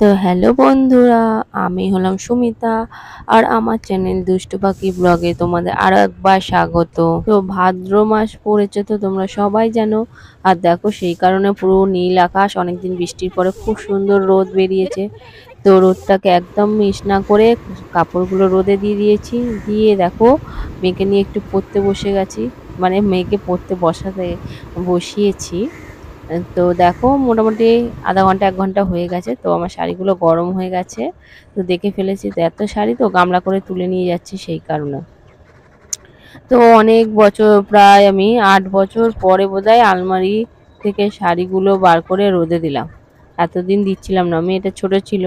তো হ্যালো বন্ধুরা, আমি হলাম সুমিতা আর আমার চ্যানেল দুষ্টু পাখি ব্লগে তোমাদের আরো একবার স্বাগত। তো ভাদ্র মাস পড়েছে তো তোমরা সবাই জানো। আর দেখো সেই কারণে পুরো নীল আকাশ, অনেকদিন বৃষ্টির পরে খুব সুন্দর রোদ বেরিয়েছে। তো রোদটাকে একদম মিস না করে কাপড়গুলো রোদে দিয়ে দিয়েছি। দিয়ে দেখো মেয়েকে নিয়ে একটু পড়তে বসে গেছি, মানে মেয়েকে পড়তে বসিয়েছি। তো দেখো মোটামুটি আধা ঘন্টা ১ ঘন্টা হয়ে গেছে। তো আমার শাড়িগুলো গরম হয়ে গেছে। তো দেখে ফেলেছি, তো এত শাড়ি তো গামলা করে তুলে নিয়ে যাচ্ছি সেই কারণে। তো অনেক বছর, প্রায় আমি ৮ বছর পরে বোধহয় আলমারি থেকে শাড়িগুলো বার করে রোদে দিলাম। এতদিন দিচ্ছিলাম না, মেয়েটা ছোট ছিল।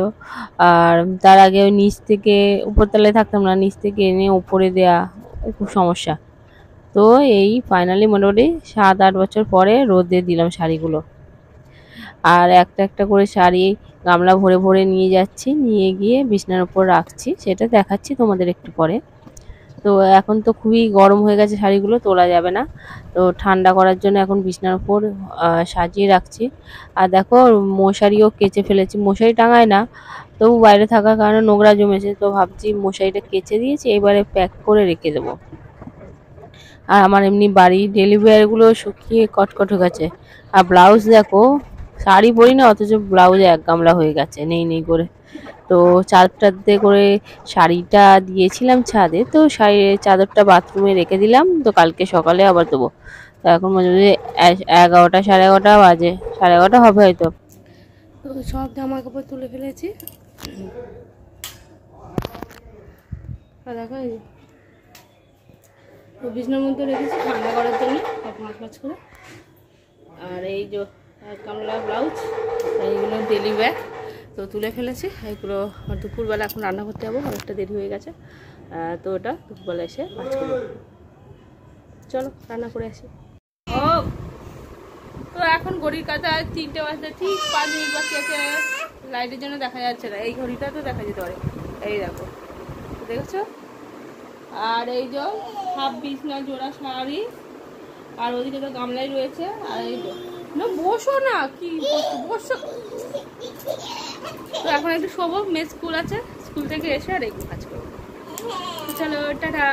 আর তার আগে ওই নিচ থেকে, উপরতলায় থাকতাম না, নিচ থেকে এনে উপরে দেয়া খুব সমস্যা। তো এই ফাইনালি মোটামুটি ৭-৮ বছর পরে রোদে দিলাম শাড়িগুলো। আর একটা একটা করে শাড়ি গামলা ভরে ভরে নিয়ে যাচ্ছি, নিয়ে গিয়ে বিছানার উপর রাখছি, সেটা দেখাচ্ছি তোমাদের একটু পরে। তো এখন তো খুবই গরম হয়ে গেছে, শাড়িগুলো তোলা যাবে না। তো ঠান্ডা করার জন্য এখন বিছানার উপর সাজিয়ে রাখছি। আর দেখো মশারিও কেচে ফেলেছি, মশারি টাঙায় না, তবু বাইরে থাকার কারণে নোংরা জমেছে, তো ভাবছি মশারিটা কেচে দিয়েছি, এবারে প্যাক করে রেখে দেবো। আর আমার এমনি বাড়ির ডেলি ওয়্যারগুলো শুকিয়ে কটকট হয়ে গেছে। আর ব্লাউজ দেখো, শাড়ি পরি না অথচ ব্লাউজে এক গামলা হয়ে গেছে নেই নেই করে। তো চাদরটাতে করে শাড়িটা দিয়েছিলাম ছাদে, তো শাড়ির চাদরটা বাথরুমে রেখে দিলাম, তো কালকে সকালে আবার দেবো। তো এখন মোটামুটি ১১টা, সাড়ে ১১টা বাজে, সাড়ে ১১টা হবে হয়তো। তো সব জামা কাপড় তুলে ফেলেছি। দেখো এই তো বিছনার মধ্যে রেখেছি ঠান্ডা করার জন্য, সব মাছ করে। আর এই যে কামলা ব্লাউজ, এইগুলো ডেলি ওয়্যার, তো তুলে ফেলেছি। এইগুলো দুপুরবেলা এখন রান্না করতে যাবো, অনেকটা দেরি হয়ে গেছে। তো ওটা দুপুরবেলা এসে কাজ করবো। চলো রান্না করে আসি। ও তো এখন ঘড়ির কাঁটায় ৩টে বাজতে ঠিক ৫ মিনিট বাকি আছে। লাইটের জন্য দেখা যাচ্ছে না, এই ঘড়িটা তো দেখা যেতে পারে। এই দেখো, দেখেছো? আর এই যে হাফ বিছনা জোড়া শাড়ি, আর ওদিকে তো গামলাই রয়েছে। আর এই যে না, বসো না, কি বসো। তো এখন একটু শোবো, মেয়ে স্কুল আছে, স্কুল থেকে এসে আর একটু কাজ করবো। চলো টাটা।